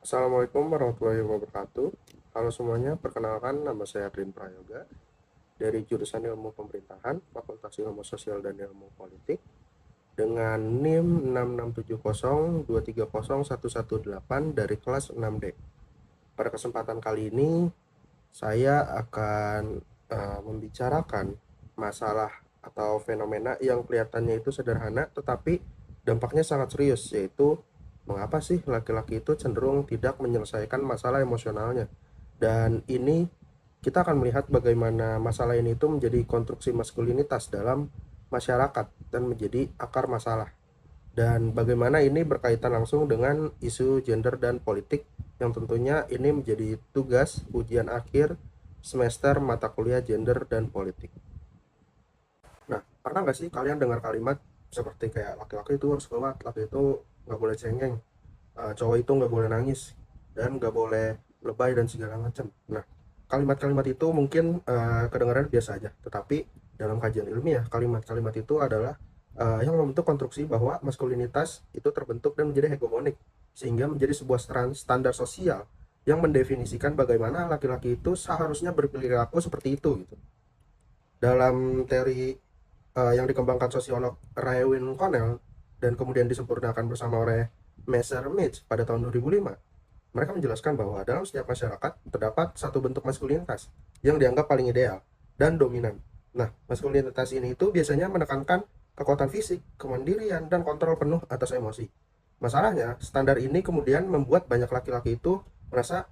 Assalamualaikum warahmatullahi wabarakatuh. Halo semuanya, perkenalkan nama saya Adrin Prayoga dari jurusan Ilmu Pemerintahan, Fakultas Ilmu Sosial dan Ilmu Politik dengan NIM 66702301118 dari kelas 6D. Pada kesempatan kali ini saya akan membicarakan masalah atau fenomena yang kelihatannya itu sederhana tetapi dampaknya sangat serius, yaitu mengapa sih laki-laki itu cenderung tidak menyelesaikan masalah emosionalnya. Dan ini kita akan melihat bagaimana masalah ini itu menjadi konstruksi maskulinitas dalam masyarakat dan menjadi akar masalah, dan bagaimana ini berkaitan langsung dengan isu gender dan politik yang tentunya ini menjadi tugas ujian akhir semester mata kuliah gender dan politik. Nah, pernah nggak sih kalian dengar kalimat seperti kayak laki-laki itu harus kuat, laki itu nggak boleh cengeng, cowok itu nggak boleh nangis, dan nggak boleh lebay dan segala macam. Nah, kalimat-kalimat itu mungkin kedengaran biasa aja, tetapi dalam kajian ilmiah kalimat-kalimat itu adalah yang membentuk konstruksi bahwa maskulinitas itu terbentuk dan menjadi hegemonik, sehingga menjadi sebuah standar sosial yang mendefinisikan bagaimana laki-laki itu seharusnya berperilaku seperti itu gitu. Dalam teori yang dikembangkan sosiolog Raewin Connell dan kemudian disempurnakan bersama oleh Messerschmitt pada tahun 2005, mereka menjelaskan bahwa dalam setiap masyarakat terdapat satu bentuk maskulinitas yang dianggap paling ideal dan dominan. Nah, maskulinitas ini itu biasanya menekankan kekuatan fisik, kemandirian, dan kontrol penuh atas emosi. Masalahnya, standar ini kemudian membuat banyak laki-laki itu merasa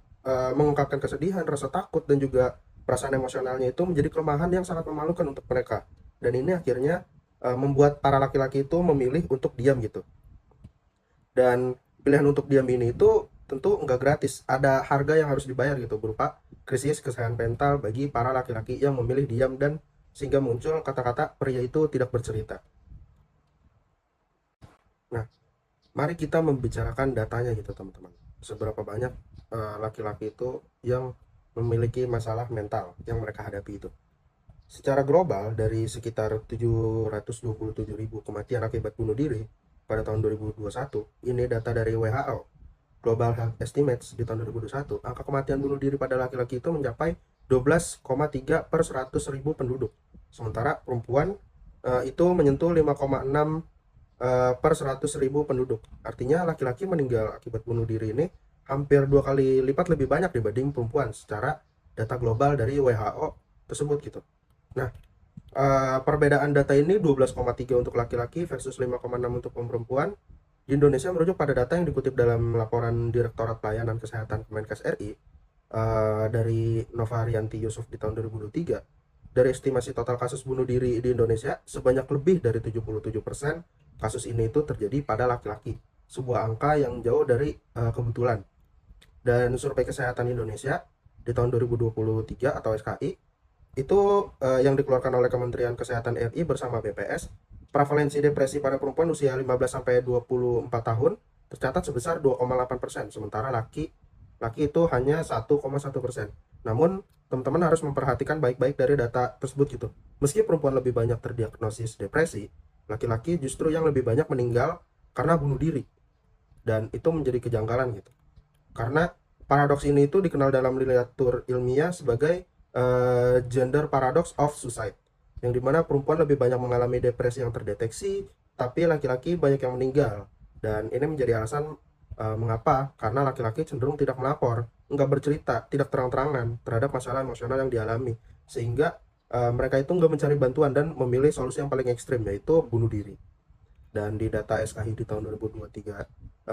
mengungkapkan kesedihan, rasa takut, dan juga perasaan emosionalnya itu menjadi kelemahan yang sangat memalukan untuk mereka. Dan ini akhirnya membuat para laki-laki itu memilih untuk diam gitu. Dan pilihan untuk diam ini itu tentu nggak gratis, ada harga yang harus dibayar gitu, berupa krisis kesehatan mental bagi para laki-laki yang memilih diam, dan sehingga muncul kata-kata pria itu tidak bercerita. Nah, mari kita membicarakan datanya gitu teman-teman. Seberapa banyak laki-laki itu yang memiliki masalah mental yang mereka hadapi itu. Secara global, dari sekitar 727.000 kematian akibat bunuh diri pada tahun 2021, ini data dari WHO, Global Health Estimates di tahun 2021, angka kematian bunuh diri pada laki-laki itu mencapai 12,3 per 100.000 penduduk. Sementara perempuan itu menyentuh 5,6 per 100.000 penduduk. Artinya laki-laki meninggal akibat bunuh diri ini hampir 2 kali lipat lebih banyak dibanding perempuan secara data global dari WHO tersebut gitu. Nah, perbedaan data ini 12,3 untuk laki-laki versus 5,6 untuk perempuan. Di Indonesia merujuk pada data yang dikutip dalam laporan Direktorat Pelayanan Kesehatan Kemenkes RI dari Nova Rianti Yusuf di tahun 2023. Dari estimasi total kasus bunuh diri di Indonesia, sebanyak lebih dari 77% kasus ini itu terjadi pada laki-laki. Sebuah angka yang jauh dari kebetulan. Dan Survei Kesehatan Indonesia di tahun 2023 atau SKI itu yang dikeluarkan oleh Kementerian Kesehatan RI bersama BPS, prevalensi depresi pada perempuan usia 15 sampai 24 tahun tercatat sebesar 2,8%, sementara laki itu hanya 1,1%. Namun, teman-teman harus memperhatikan baik-baik dari data tersebut gitu. Meski perempuan lebih banyak terdiagnosis depresi, laki-laki justru yang lebih banyak meninggal karena bunuh diri. Dan itu menjadi kejanggalan gitu. Karena paradoks ini itu dikenal dalam literatur ilmiah sebagai gender paradox of suicide, yang dimana perempuan lebih banyak mengalami depresi yang terdeteksi, tapi laki-laki banyak yang meninggal. Dan ini menjadi alasan mengapa, karena laki-laki cenderung tidak melapor, nggak bercerita, tidak terang-terangan terhadap masalah emosional yang dialami, sehingga mereka itu nggak mencari bantuan dan memilih solusi yang paling ekstrim, yaitu bunuh diri. Dan di data SKI di tahun 2023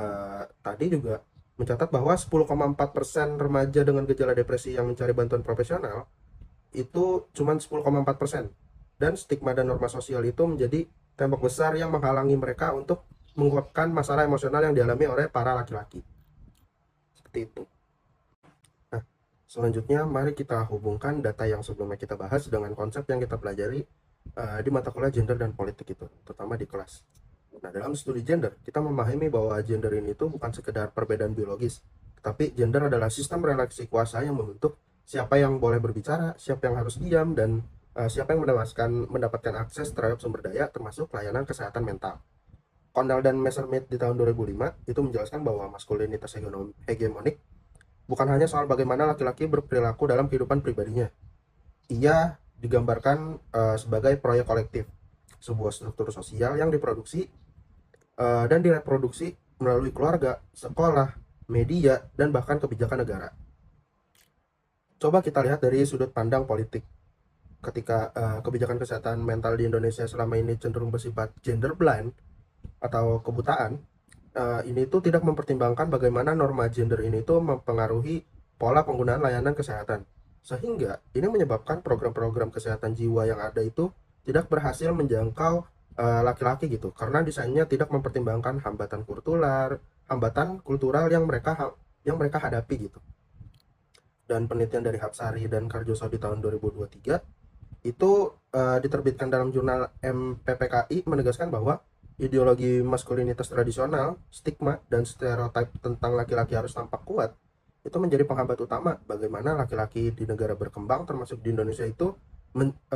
tadi juga mencatat bahwa 10,4% remaja dengan gejala depresi yang mencari bantuan profesional itu cuma 10,4%. Dan stigma dan norma sosial itu menjadi tembok besar yang menghalangi mereka untuk mengungkapkan masalah emosional yang dialami oleh para laki-laki. Seperti itu. Nah, selanjutnya mari kita hubungkan data yang sebelumnya kita bahas dengan konsep yang kita pelajari di mata kuliah gender dan politik itu, terutama di kelas. Nah, dalam studi gender, kita memahami bahwa gender ini itu bukan sekedar perbedaan biologis, tetapi gender adalah sistem relasi kuasa yang membentuk siapa yang boleh berbicara, siapa yang harus diam, dan siapa yang mendapatkan akses terhadap sumber daya termasuk layanan kesehatan mental. Connell dan Messerschmitt di tahun 2005 itu menjelaskan bahwa maskulinitas hegemonik bukan hanya soal bagaimana laki-laki berperilaku dalam kehidupan pribadinya. Ia digambarkan sebagai proyek kolektif, sebuah struktur sosial yang diproduksi dan direproduksi melalui keluarga, sekolah, media, dan bahkan kebijakan negara. Coba kita lihat dari sudut pandang politik. Ketika kebijakan kesehatan mental di Indonesia selama ini cenderung bersifat gender blind atau kebutaan, ini tuh tidak mempertimbangkan bagaimana norma gender ini tuh mempengaruhi pola penggunaan layanan kesehatan. Sehingga ini menyebabkan program-program kesehatan jiwa yang ada itu tidak berhasil menjangkau laki-laki gitu, karena desainnya tidak mempertimbangkan hambatan kultural yang mereka hadapi gitu. Dan penelitian dari Hapsari dan Karjoso di tahun 2023 itu diterbitkan dalam jurnal MPPKI menegaskan bahwa ideologi maskulinitas tradisional, stigma, dan stereotip tentang laki-laki harus tampak kuat itu menjadi penghambat utama bagaimana laki-laki di negara berkembang termasuk di Indonesia itu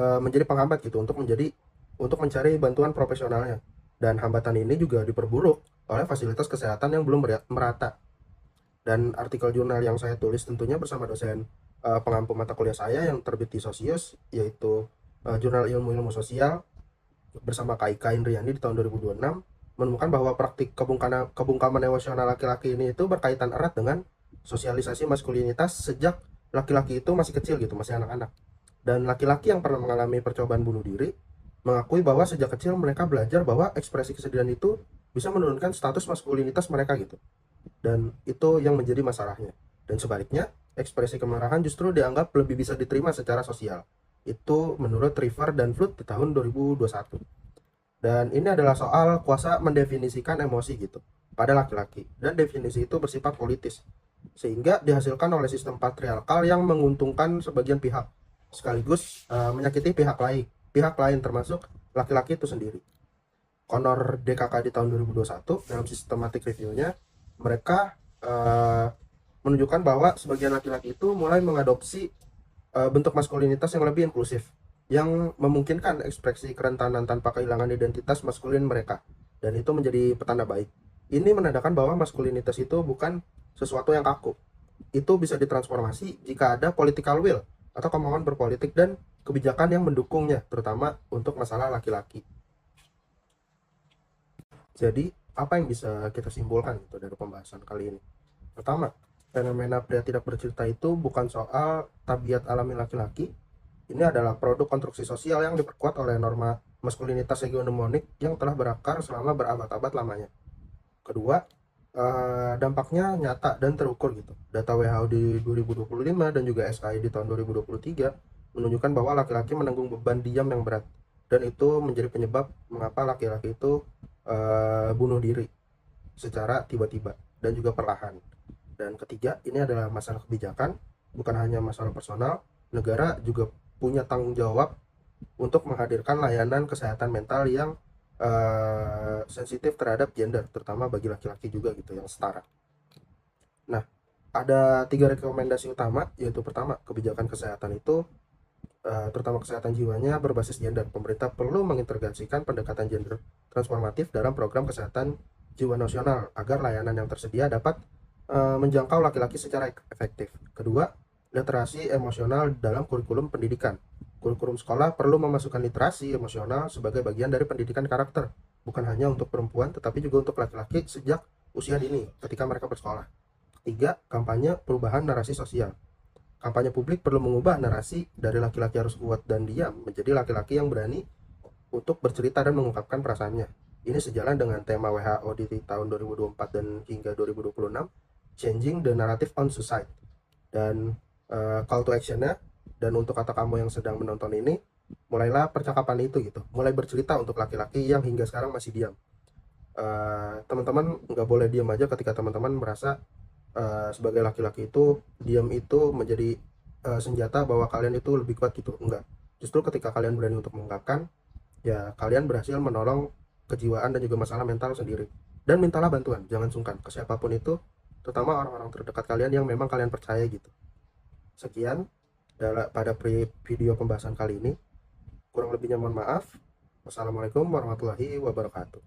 menjadi penghambat gitu untuk mencari bantuan profesionalnya. Dan hambatan ini juga diperburuk oleh fasilitas kesehatan yang belum merata. Dan artikel jurnal yang saya tulis tentunya bersama dosen pengampu mata kuliah saya yang terbit di Sosius, yaitu Jurnal Ilmu-Ilmu Sosial bersama Kak Ika Indriani di tahun 2026, menemukan bahwa praktik kebungkaman emosional laki-laki ini itu berkaitan erat dengan sosialisasi maskulinitas sejak laki-laki itu masih kecil gitu, masih anak-anak. Dan laki-laki yang pernah mengalami percobaan bunuh diri mengakui bahwa sejak kecil mereka belajar bahwa ekspresi kesedihan itu bisa menurunkan status maskulinitas mereka gitu. Dan itu yang menjadi masalahnya. Dan sebaliknya, ekspresi kemarahan justru dianggap lebih bisa diterima secara sosial. Itu menurut River dan Flood di tahun 2021. Dan ini adalah soal kuasa mendefinisikan emosi gitu pada laki-laki. Dan definisi itu bersifat politis, sehingga dihasilkan oleh sistem patriarkal yang menguntungkan sebagian pihak, sekaligus menyakiti pihak lain termasuk laki-laki itu sendiri. Connor DKK di tahun 2021 dalam systematic review-nya, mereka menunjukkan bahwa sebagian laki-laki itu mulai mengadopsi bentuk maskulinitas yang lebih inklusif, yang memungkinkan ekspresi kerentanan tanpa kehilangan identitas maskulin mereka, dan itu menjadi petanda baik. Ini menandakan bahwa maskulinitas itu bukan sesuatu yang kaku, itu bisa ditransformasi jika ada political will atau kemauan berpolitik dan kebijakan yang mendukungnya, terutama untuk masalah laki-laki. Jadi apa yang bisa kita simpulkan gitu dari pembahasan kali ini? Pertama, fenomena pria tidak bercerita itu bukan soal tabiat alami laki-laki. Ini adalah produk konstruksi sosial yang diperkuat oleh norma maskulinitas hegemonik yang telah berakar selama berabad-abad lamanya. Kedua, dampaknya nyata dan terukur gitu. Data WHO di 2025 dan juga SKI di tahun 2023 menunjukkan bahwa laki-laki menanggung beban diam yang berat, dan itu menjadi penyebab mengapa laki-laki itu bunuh diri secara tiba-tiba dan juga perlahan. Dan ketiga, ini adalah masalah kebijakan, bukan hanya masalah personal. Negara juga punya tanggung jawab untuk menghadirkan layanan kesehatan mental yang sensitif terhadap gender, terutama bagi laki-laki juga gitu, yang setara. Nah, ada 3 rekomendasi utama, yaitu pertama, kebijakan kesehatan itu terutama kesehatan jiwanya berbasis gender. Pemerintah perlu mengintegrasikan pendekatan gender transformatif dalam program kesehatan jiwa nasional agar layanan yang tersedia dapat menjangkau laki-laki secara efektif. Kedua, literasi emosional dalam kurikulum pendidikan. Kurikulum sekolah perlu memasukkan literasi emosional sebagai bagian dari pendidikan karakter, bukan hanya untuk perempuan tetapi juga untuk laki-laki sejak usia dini ketika mereka bersekolah. Ketiga, kampanye perubahan narasi sosial. Kampanye publik perlu mengubah narasi dari laki-laki harus kuat dan diam menjadi laki-laki yang berani untuk bercerita dan mengungkapkan perasaannya. Ini sejalan dengan tema WHO di tahun 2024 dan hingga 2026, Changing the Narrative on Suicide. Dan call to actionnya, dan untuk kata kamu yang sedang menonton ini, mulailah percakapan itu gitu, mulai bercerita untuk laki-laki yang hingga sekarang masih diam. Teman-teman nggak boleh diam aja ketika teman-teman merasa sebagai laki-laki itu diam itu menjadi senjata bahwa kalian itu lebih kuat gitu. Enggak, justru ketika kalian berani untuk mengungkapkan, ya kalian berhasil menolong kejiwaan dan juga masalah mental sendiri. Dan mintalah bantuan, jangan sungkan ke siapapun itu, terutama orang-orang terdekat kalian yang memang kalian percaya gitu. Sekian pada video pembahasan kali ini, kurang lebihnya mohon maaf. Wassalamualaikum warahmatullahi wabarakatuh.